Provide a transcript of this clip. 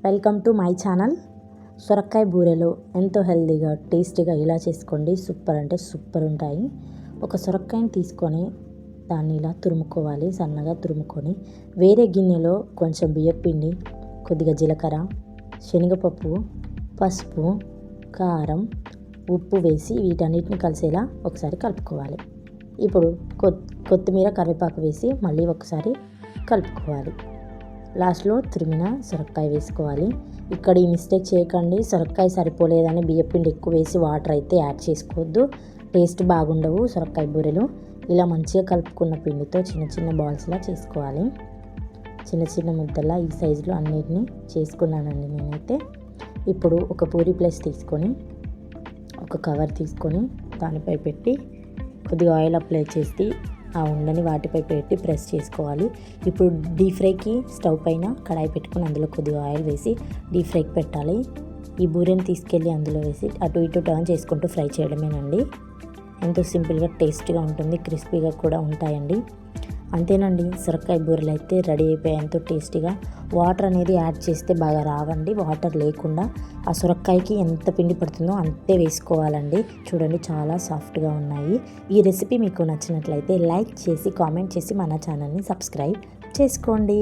Welcome to my channel. సొరకాయ బూరెలు ఎంతో హెల్తీగా టేస్టీగా ఇలా చేసుకోండి. సూపర్ అంటే సూపర్ ఉంటాయి. ఒక సొరకాయని తీసుకొని దాన్ని ఇలా తురుముకోవాలి. సన్నగా తురుముకొని వేరే గిన్నెలో కొంచెం బియ్యపిండి, కొద్దిగా జీలకర్ర, శనగపప్పు, పసుపు, కారం, ఉప్పు వేసి వీటన్నిటిని కలిసేలా ఒకసారి కలుపుకోవాలి. ఇప్పుడు కొత్తిమీర, కరివేపాకు వేసి మళ్ళీ ఒకసారి కలుపుకోవాలి. లాస్ట్లో తురిమిన సొరకాయ వేసుకోవాలి. ఇక్కడ ఈ మిస్టేక్ చేయకండి. సొరకాయ సరిపోలేదని బియ్యపిండి ఎక్కువ వేసి వాటర్ అయితే యాడ్ చేసుకోవద్దు. టేస్ట్ బాగుండవు సొరకాయ బూరెలు. ఇలా మంచిగా కలుపుకున్న పిండితో చిన్న చిన్న బాల్స్లా చేసుకోవాలి. చిన్న చిన్న ముద్దలా ఈ సైజులో అన్నిటినీ చేసుకున్నానండి నేనైతే. ఇప్పుడు ఒక పూరీ ప్లేస్ తీసుకొని ఒక కవర్ తీసుకొని దానిపై పెట్టి కొద్దిగా ఆయిల్ అప్లై చేసి ఆ ఉండని వాటిపై పెట్టి ప్రెస్ చేసుకోవాలి. ఇప్పుడు డీప్ ఫ్రైకి స్టవ్ పైన కడాయి పెట్టుకొని అందులో కొద్దిగా ఆయిల్ వేసి డీప్ ఫ్రైకి పెట్టాలి. ఈ బూరెని తీసుకెళ్ళి అందులో వేసి అటు ఇటు టర్న్ చేసుకుంటూ ఫ్రై చేయడమేనండి. ఎంతో సింపుల్గా టేస్టీగా ఉంటుంది, క్రిస్పీగా కూడా ఉంటాయండి. అంతేనండి, సొరకాయ బూరెలు అయితే రెడీ అయిపోయాయి. ఎంతో టేస్టీగా. వాటర్ అనేది యాడ్ చేస్తే బాగా రావండి. వాటర్ లేకుండా ఆ సొరకాయకి ఎంత పిండి పడుతుందో అంతే వేసుకోవాలండి. చూడండి, చాలా సాఫ్ట్గా ఉన్నాయి. ఈ రెసిపీ మీకు నచ్చినట్లయితే లైక్ చేసి కామెంట్ చేసి మన ఛానల్ని సబ్స్క్రైబ్ చేసుకోండి.